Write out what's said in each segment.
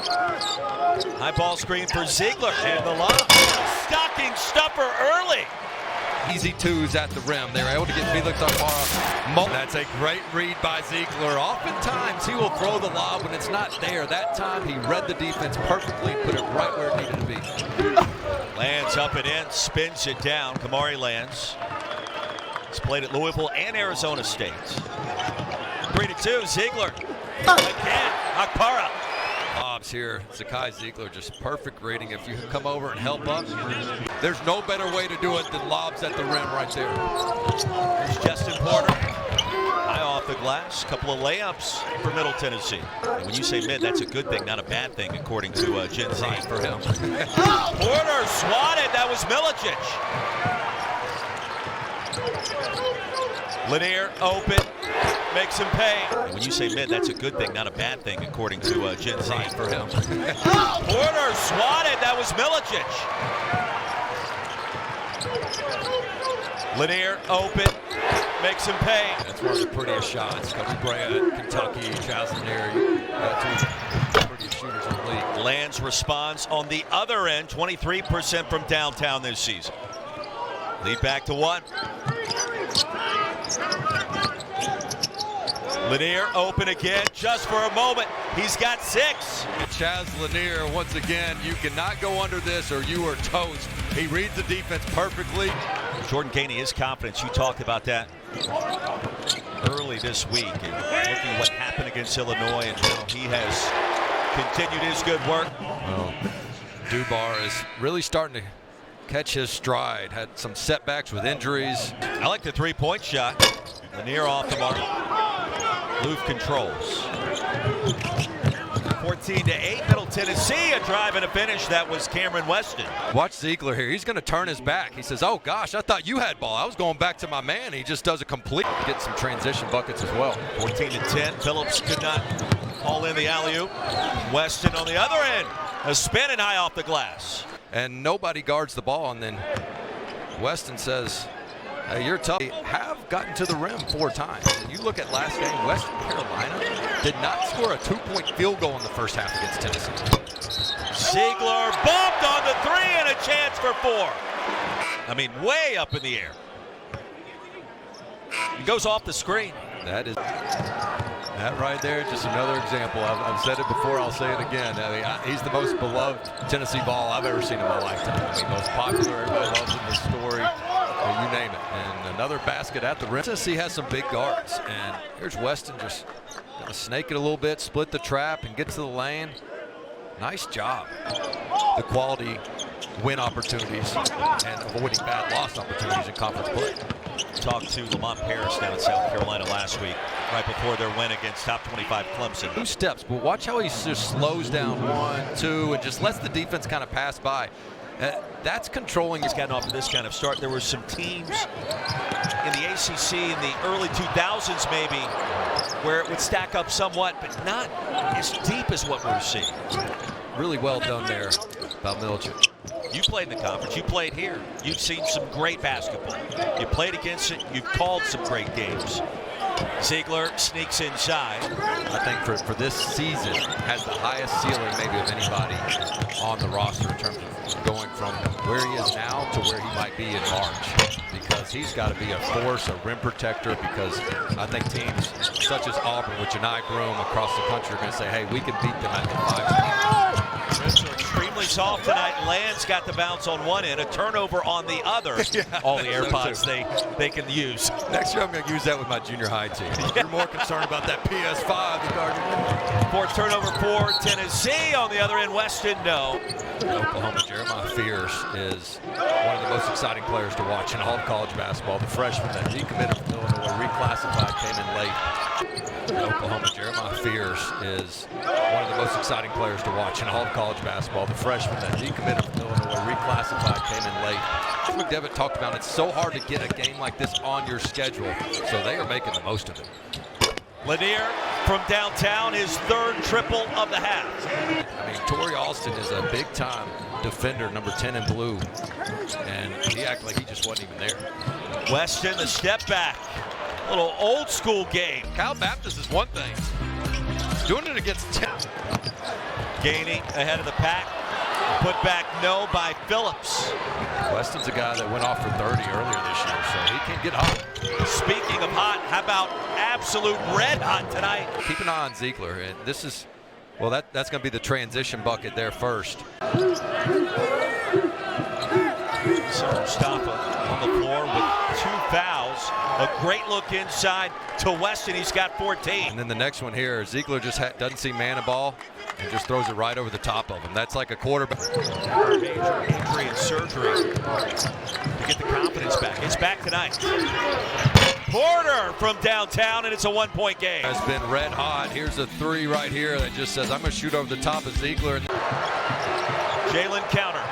High ball screen for Ziegler, and the lob. Stocking stuffer early. Easy twos at the rim. They were able to get Felix Akpara. That's a great read by Ziegler. Oftentimes he will throw the lob when it's not there. That time he read the defense perfectly, put it right where it needed to be. Lands up and in, spins it down. Kamari lands. He's played at Louisville and Arizona State. 3-2, Ziegler. Again, Akpara. Lobs here. Zakai Ziegler, just perfect rating. If you can come over and help up, there's no better way to do it than lobs at the rim right there. Here's Justin Porter. High off the glass. Couple of layups for Middle Tennessee. And when you say mid, that's a good thing, not a bad thing, according to Gen Z. Right for him. Porter swatted. That was Milicic. Lanier open. Makes him pay. And when you say mid, that's a good thing, not a bad thing, according to Gen Z. Right for him. Porter swatted. That was Milicic. Lanier open. Makes him pay. That's one of the prettiest shots. Kobe Bryant, Kentucky, Chaz Lanier. Two prettiest shooters in the league. Lands response on the other end. 23% from downtown this season. Lead back to 1. Lanier open again just for a moment. He's got 6. Chaz Lanier, once again, you cannot go under this or you are toast. He reads the defense perfectly. Jordan Caney is confident. You talked about that early this week. And looking at what happened against Illinois and how he has continued his good work. Well, Dubar is really starting to catch his stride. Had some setbacks with injuries. I like the three-point shot. Lanier off the mark. Loof controls. 14-8, Middle Tennessee. A drive and a finish. That was Cameron Weston. Watch Ziegler here. He's going to turn his back. He says, oh, gosh, I thought you had ball. I was going back to my man. He just does a complete. Get some transition buckets as well. 14-10. Phillips could not haul in the alley-oop. Weston on the other end. A spin and high off the glass. And nobody guards the ball. And then Weston says, hey, you're tough. They have gotten to the rim 4 times. You look at last game, Western Carolina did not score a 2-point field goal in the first half against Tennessee. Ziegler bumped on the 3 and a chance for 4. I mean, way up in the air. He goes off the screen. That right there, just another example. I've said it before, I'll say it again. I mean, he's the most beloved Tennessee Vol I've ever seen in my lifetime. I mean, most popular, everybody loves him, his story. You name it. And another basket at the rim. Tennessee has some big guards. And here's Weston just gonna snake it a little bit, split the trap, and get to the lane. Nice job. The quality win opportunities and avoiding bad loss opportunities in conference play. Talked to Lamont Paris down in South Carolina last week, right before their win against top 25 Clemson. 2 steps, but watch how he just slows down 1, 2, and just lets the defense kind of pass by. That's controlling. He's gotten off to this kind of start. There were some teams in the ACC in the early 2000s maybe where it would stack up somewhat, but not as deep as what we're seeing. Really well done there by Milicic. You played in the conference. You played here. You've seen some great basketball. You played against it. You've called some great games. Ziegler sneaks inside. I think for this season has the highest ceiling maybe of anybody on the roster in terms of going from where he is now to where he might be in March, because he's got to be a force, a rim protector, because I think teams such as Auburn with Janai Broom across the country are going to say, hey, we can beat them at the 5. Wrists are extremely soft tonight. Land's got the bounce on one end, a turnover on the other. Yeah, all the AirPods they can use. Next year I'm going to use that with my junior high team. You're more concerned about that PS5 than Gardner. 4th turnover for Tennessee. On the other end, Weston, no. Oklahoma, Jeremiah Fears is one of the most exciting players to watch in all of college basketball. The freshman that decommitted from Illinois, reclassified, came in late. Oklahoma, Jeremiah Fears is one of the most exciting players to watch in all of college basketball. The freshman that decommitted from Illinois, reclassified, came in late. McDevitt talked about it's so hard to get a game like this on your schedule, so they are making the most of it. Lanier from downtown, his 3rd triple of the half. I mean, Torrey Alston is a big-time defender, number 10 in blue, and he acted like he just wasn't even there. Weston, the step back. A little old-school game. Cal Baptist is one thing. Doing it against 10. Gainey ahead of the pack. Put back no by Phillips. Weston's a guy that went off for 30 earlier this year, so he can get hot. Speaking of hot, how about absolute red hot tonight? Keep an eye on Ziegler, and this is, well, that's going to be the transition bucket there first. So Mustafa on the floor with 2 fouls. A great look inside to Weston. He's got 14. And then the next one here, Ziegler just doesn't see man a ball and just throws it right over the top of him. That's like a quarterback. Major injury and surgery to get the confidence back. It's back tonight. Porter from downtown, and it's a 1-point game. Has been red hot. Here's a 3 right here that just says, I'm going to shoot over the top of Ziegler. Jalen counter.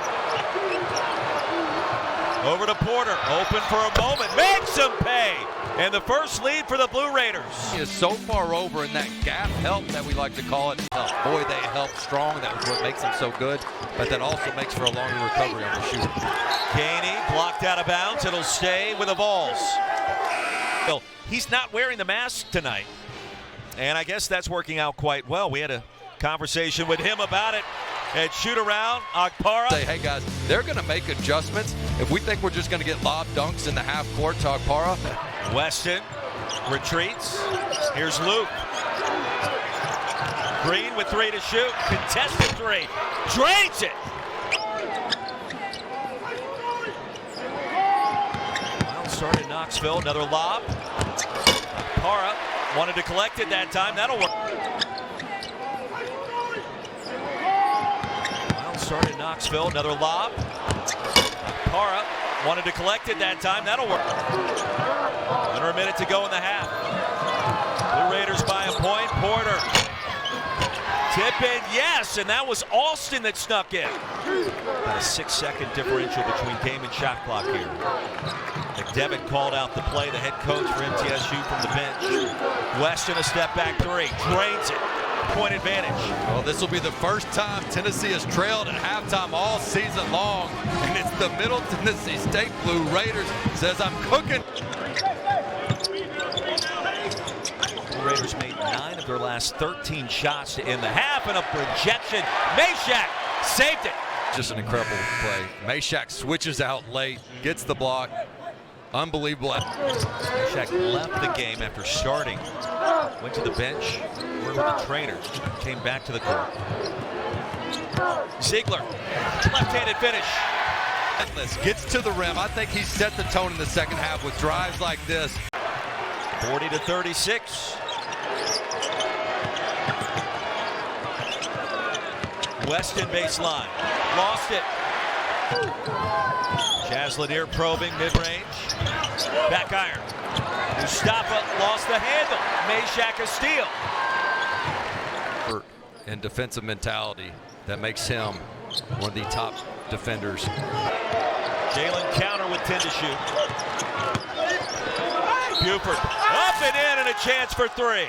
Over to Porter, open for a moment, makes him pay. And the first lead for the Blue Raiders. He is so far over in that gap help that we like to call it. Boy, they help strong. That was what makes them so good. But that also makes for a longer recovery on the shooter. Gainey blocked out of bounds. It'll stay with the Vols. He's not wearing the mask tonight. And I guess that's working out quite well. We had a conversation with him about it. And shoot around, Okpara. Say, hey guys, they're going to make adjustments. If we think we're just going to get lob dunks in the half court to Okpara. Weston retreats. Here's Luke. Green with 3 to shoot. Contested 3. Drains it. Wild start in Knoxville. Another lob. Okpara wanted to collect it that time. That'll work. Start in Knoxville, another lob. Okpara wanted to collect it that time. That'll work. Under a minute to go in the half. Blue Raiders by a point. Porter. Tip in, yes, and that was Alston that snuck in. About a 6-second differential between game and shot clock here. McDevitt called out the play, the head coach for MTSU from the bench. Weston a step back 3, drains it. Point advantage. Well, this will be the first time Tennessee has trailed at halftime all season long, and it's the Middle Tennessee State Blue Raiders says, I'm cooking. Blue Raiders made 9 of their last 13 shots to end the half, and a projection. Meshack saved it. Just an incredible play. Meshack switches out late, gets the block. Unbelievable. Meshack left the game after starting. Went to the bench, worked with the trainer, came back to the court. Ziegler, left-handed finish. Gets to the rim. I think he set the tone in the second half with drives like this. 40-36. Weston baseline, lost it. Jazz Lanier probing mid-range. Back iron. Mustafa lost the handle. Meshack a steal. And defensive mentality that makes him one of the top defenders. Jalen counter with 10 to shoot. Buford up and in, and a chance for 3.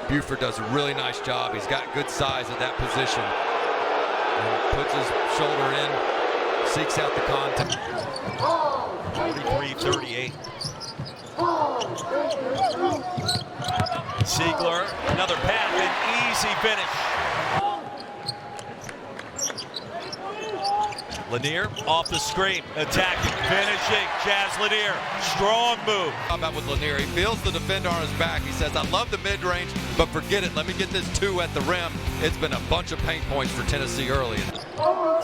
Buford does a really nice job. He's got good size at that position. And puts his shoulder in, seeks out the contact. 43-38. Ziegler, another pass, an easy finish. Lanier off the screen, attacking, finishing. Jazz Lanier, strong move. How about with Lanier? He feels the defender on his back. He says, I love the mid-range, but forget it. Let me get this 2 at the rim. It's been a bunch of paint points for Tennessee early.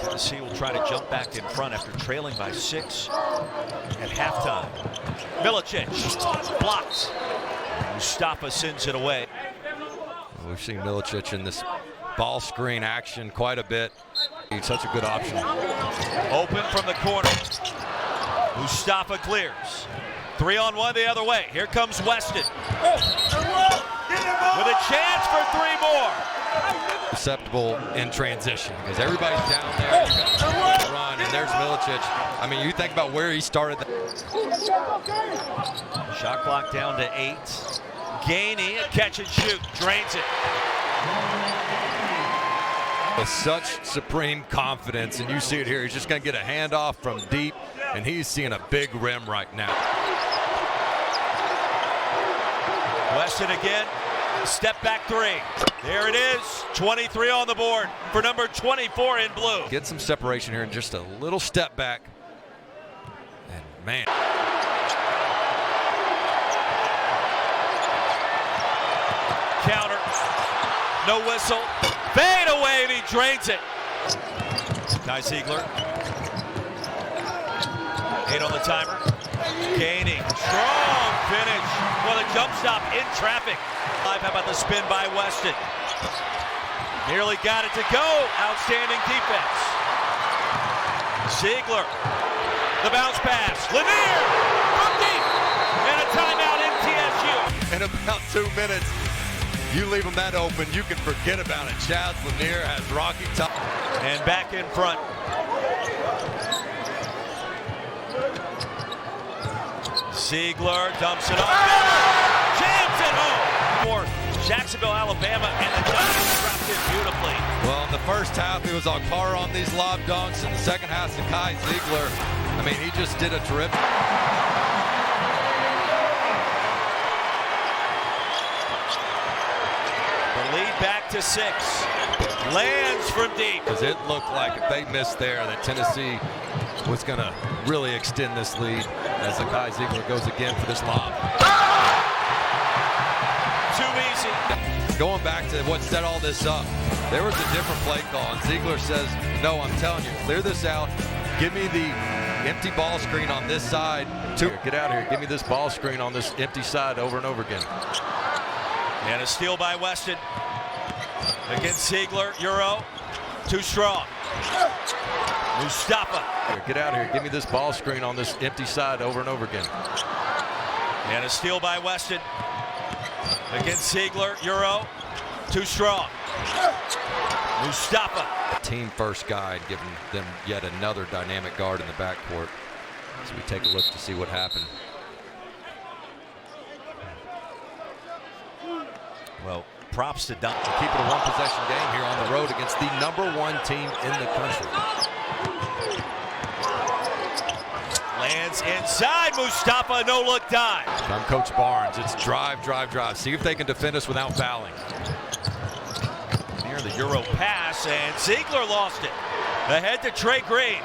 Tennessee will try to jump back in front after trailing by 6 at halftime. Milicic blocks. Mustafa sends it away. We've seen Milicic in this ball screen action quite a bit. He's such a good option. Open from the corner. Mustafa clears. 3-on-1 the other way. Here comes Weston. With a chance for 3 more. Acceptable in transition because everybody's down there. You got to run, and there's Milicic. I mean, you think about where he started. Shot clock down to 8. Gainey, a catch and shoot, drains it. With such supreme confidence, and you see it here. He's just going to get a handoff from deep, and he's seeing a big rim right now. Weston again, Step back three. There it is. 23 on the board for number 24 in blue. Get some separation here and just a little step back. And man. Counter. No whistle. Fade away, and he drains it. Kai Ziegler. 8 on the timer. Gaining. Strong finish. Well, a jump stop in traffic. How about the spin by Weston? Nearly got it to go. Outstanding defense. Ziegler. The bounce pass. Lanier from deep. And a timeout MTSU. In about 2 minutes, you leave them that open, you can forget about it. Chaz Lanier has rocky top. And back in front. Ziegler dumps it off. Jams it home. For Jacksonville, Alabama, and the Giants dropped it beautifully. Well, in the first half, it was Alcara on these lob dunks. In the second half, Kai Ziegler. I mean, he just did a terrific. The lead back to 6. Lands from deep. Because it looked like if they missed there, that Tennessee was going to really extend this lead as Kai Ziegler goes again for this lob. Too easy. Going back to what set all this up, there was a different play call, and Ziegler says, no, I'm telling you, clear this out. Give me the empty ball screen on this side. Get out of here. Give me this ball screen on this empty side over and over again. And a steal by Weston. Against Ziegler, Euro. Too strong. Mustafa. Get out of here. Give me this ball screen on this empty side over and over again. And a steal by Weston. Against Ziegler, Euro. Too strong. Mustafa. Team first guide, giving them yet another dynamic guard in the backcourt. So we take a look to see what happened. Well, props to Don. Keep it a one-possession game here on the road against the #1 team in the country. Lands inside. Mustafa, no-look dive. I'm Coach Barnes. It's drive, drive, drive. See if they can defend us without fouling. Near the Euro pass, and Ziegler lost it. Ahead to Trey Green.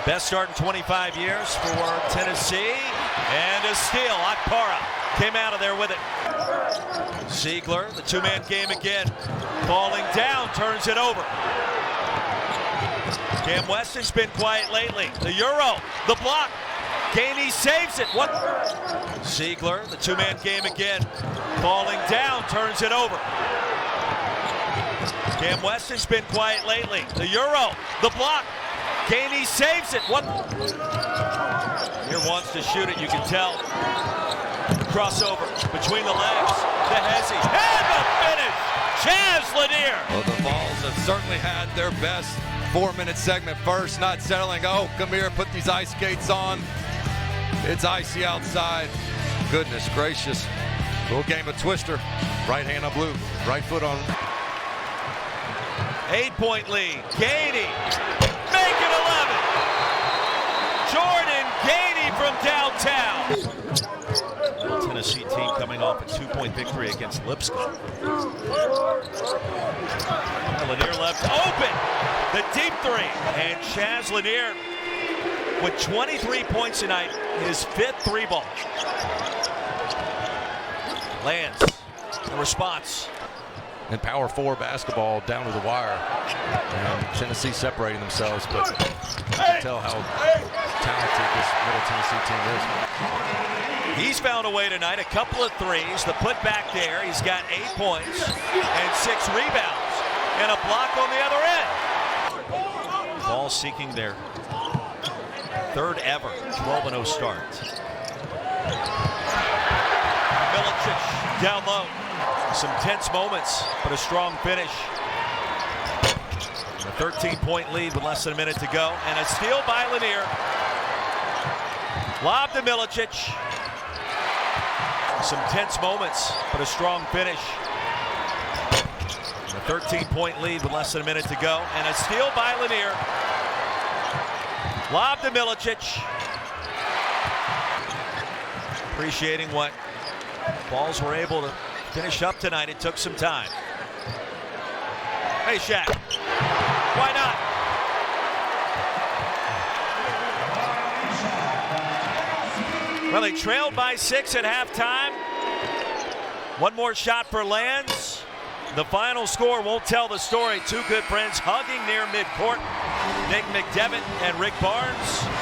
Best start in 25 years for Tennessee. And a steal. Akpara came out of there with it. Ziegler, the two-man game again. Falling down, turns it over. Cam Weston's been quiet lately. The Euro, the block. Gainey saves it. What? Ziegler, the two-man game again. Falling down, turns it over. Cam Weston's been quiet lately. The Euro, the block. Gainey saves it. What? Here wants to shoot it, you can tell. Crossover between the legs. To Hezzy. And the finish. Chaz Lanier. Well, the Vols have certainly had their best 4-minute segment first. Not settling. Oh, come here, put these ice skates on. It's icy outside. Goodness gracious. Little game of twister. Right hand on blue. Right foot on. 8-point lead. Gainey. Make it 11. Jordan Gainey from downtown. Middle Tennessee team coming off a 2-point victory against Lipscomb. Lanier left open. The deep three. And Chaz Lanier with 23 points tonight, his 5th three-ball. Lands. The response. And Power 4 basketball down to the wire. And Tennessee separating themselves, but you can tell how talented this Middle Tennessee team is. He's found a way tonight, a couple of threes, the put back there. He's got 8 points and 6 rebounds and a block on the other end. Vols seeking their 3rd ever 12-0 start. Milicic down low. Some tense moments, but a strong finish. A 13-point lead with less than a minute to go. And a steal by Lanier. Lob to Milicic. Some tense moments, but a strong finish. A 13-point lead with less than a minute to go. And a steal by Lanier. Lob to Milicic. appreciating what Vols were able to finish up tonight. It took some time. Hey, Shaq. Why not? Well, they trailed by 6 at halftime. One more shot for Lands. The final score won't tell the story. Two good friends hugging near midcourt. Nick McDevitt and Rick Barnes.